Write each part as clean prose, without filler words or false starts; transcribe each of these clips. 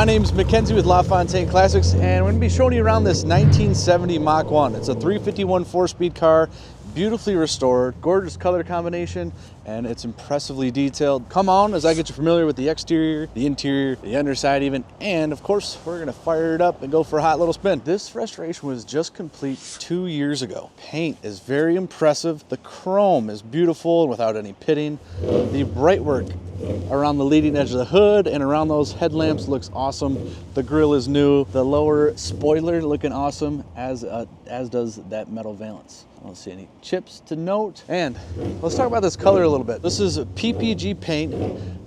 My name's Mackenzie with Lafontaine Classics, and we're going to be showing you around this 1970 Mach 1. It's a 351 4-speed car, beautifully restored, gorgeous color combination, and it's impressively detailed. Come on as I get you familiar with the exterior, the interior, the underside even, and of course, we're going to fire it up and go for a hot little spin. This restoration was just complete 2 years ago. Paint is very impressive. The chrome is beautiful and without any pitting. The bright work around the leading edge of the hood and around those headlamps looks awesome. The grille is new. The lower spoiler looking awesome, as does that metal valance. I don't see any chips to note. And let's talk about this color a little bit. This is PPG paint.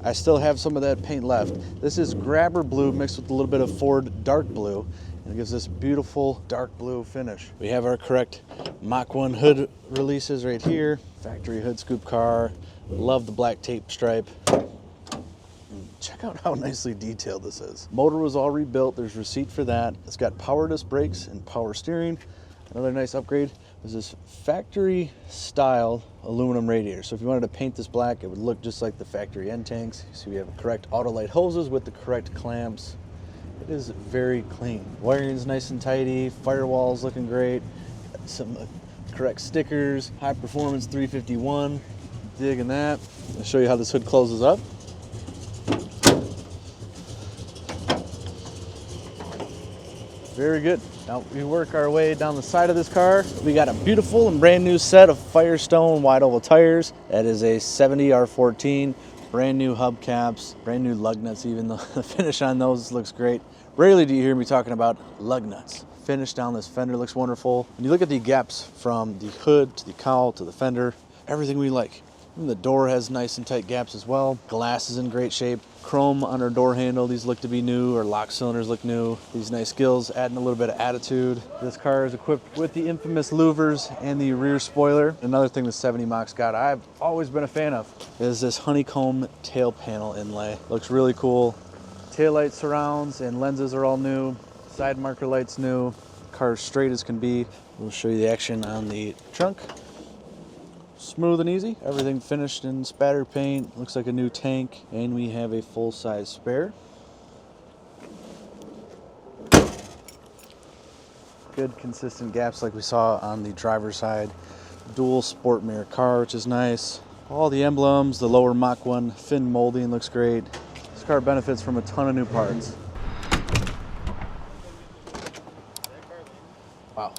I still have some of that paint left. This is grabber blue mixed with a little bit of Ford Dark Blue. And it gives this beautiful dark blue finish. We have our correct Mach 1 hood releases right here. Factory hood scoop car. Love the black tape stripe. Check out how nicely detailed this is. Motor was all rebuilt. There's receipt for that. It's got power disc brakes and power steering. Another nice upgrade is this factory style aluminum radiator. So if you wanted to paint this black, it would look just like the factory end tanks. So we have correct Autolite hoses with the correct clamps. It is very clean. Wiring's nice and tidy. Firewall's looking great. Some correct stickers. High performance 351. Digging that. I'll show you how this hood closes up. Very good. Now we work our way down the side of this car. We got a beautiful and brand new set of Firestone wide oval tires. That is a 70 R14, brand new hubcaps, brand new lug nuts even. The finish on those looks great. Rarely do you hear me talking about lug nuts. Finish down this fender looks wonderful. When you look at the gaps from the hood to the cowl to the fender, everything we like. And the door has nice and tight gaps as well. Glass is in great shape. Chrome on our door handle. These look to be new. Our lock cylinders look new. These nice gills adding a little bit of attitude. This car is equipped with the infamous louvers and the rear spoiler. Another thing the 70 Mach's got I've always been a fan of is this honeycomb tail panel inlay. Looks really cool. Taillight surrounds and lenses are all new. Side marker lights new. Car's straight as can be. We'll show you the action on the trunk. Smooth and easy. Everything finished in spatter paint. Looks like a new tank. And we have a full-size spare. Good consistent gaps like we saw on the driver's side. Dual sport mirror car, which is nice. All the emblems, the lower Mach 1 fin molding looks great. This car benefits from a ton of new parts. Wow.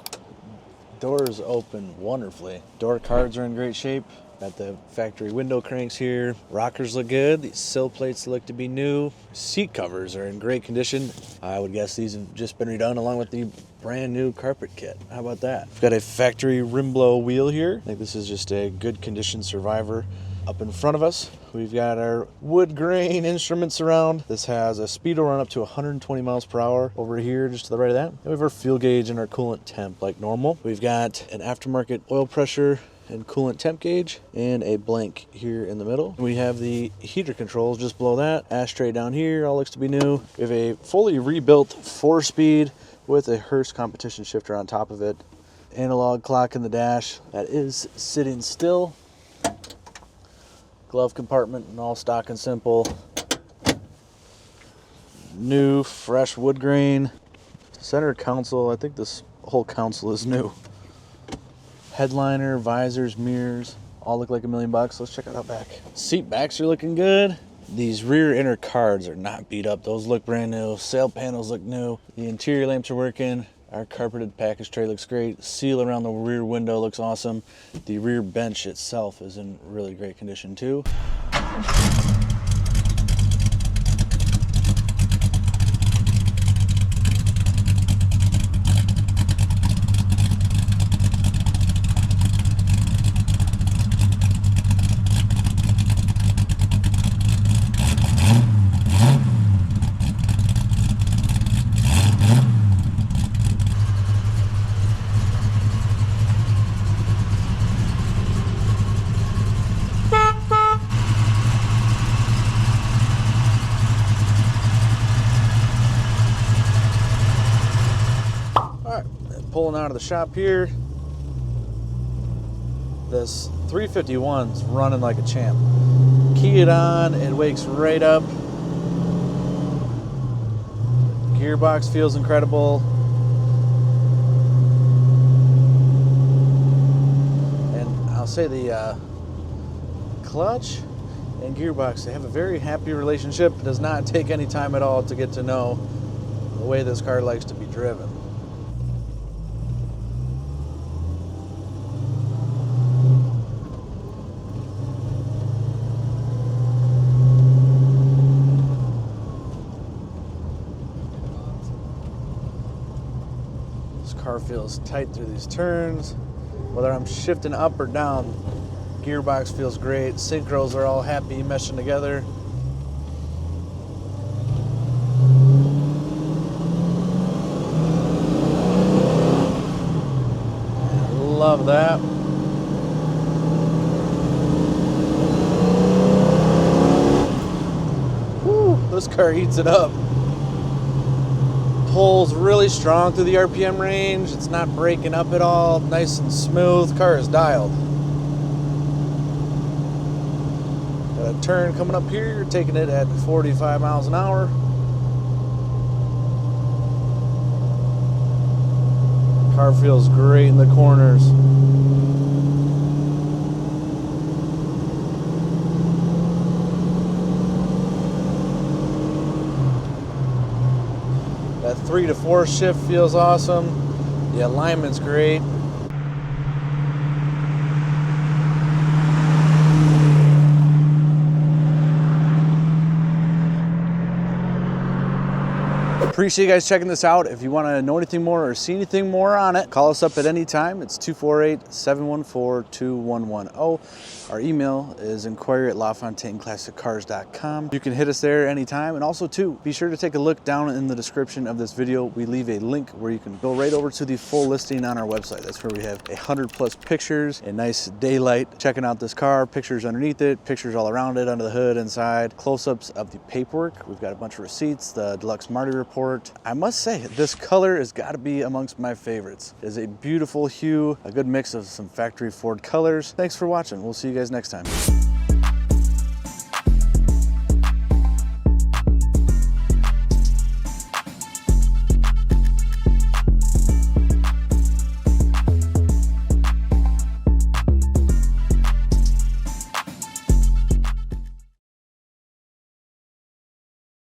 Doors open wonderfully. Door cards are in great shape. Got the factory window cranks here. Rockers look good. These sill plates look to be new. Seat covers are in great condition. I would guess these have just been redone along with the brand new carpet kit. How about that? We've got a factory rim blow wheel here. I think this is just a good condition Survivor. Up in front of us, we've got our wood grain instruments around. This has a speedo run up to 120 miles per hour over here, just to the right of that. And we have our fuel gauge and our coolant temp like normal. We've got an aftermarket oil pressure and coolant temp gauge and a blank here in the middle. We have the heater controls just below that. Ashtray down here, all looks to be new. We have a fully rebuilt 4-speed with a Hurst competition shifter on top of it. Analog clock in the dash that is sitting still. Glove compartment and all stock and simple. New fresh wood grain. Center console, I think this whole console is new. Headliner, visors, mirrors, all look like $1 million. Let's check it out back. Seat backs are looking good. These rear inner cards are not beat up. Those look brand new. Sail panels look new. The interior lamps are working. Our carpeted package tray looks great. Seal around the rear window looks awesome. The rear bench itself is in really great condition too. Pulling out of the shop here. This 351's running like a champ. Key it on, it wakes right up. Gearbox feels incredible. And I'll say the clutch and gearbox, they have a very happy relationship. It does not take any time at all to get to know the way this car likes to be driven. This car feels tight through these turns. Whether I'm shifting up or down, gearbox feels great. Synchros are all happy meshing together. Love that. Woo, this car eats it up. Pulls really strong through the RPM range. It's not breaking up at all. Nice and smooth. Car is dialed. Got a turn coming up here. You're taking it at 45 miles an hour. Car feels great in the corners. That 3 to 4 shift feels awesome. The alignment's great. Appreciate you guys checking this out. If you want to know anything more or see anything more on it, call us up at any time. It's 248-714-2110. Our email is inquiry@LaFontaineClassicCars.com. You can hit us there anytime. And also too, be sure to take a look down in the description of this video. We leave a link where you can go right over to the full listing on our website. That's where we have 100+ pictures and nice daylight checking out this car, pictures underneath it, pictures all around it, under the hood, inside, close-ups of the paperwork. We've got a bunch of receipts, the Deluxe Marti report. I must say, this color has got to be amongst my favorites. It is a beautiful hue, a good mix of some factory Ford colors. Thanks for watching. We'll see you guys next time.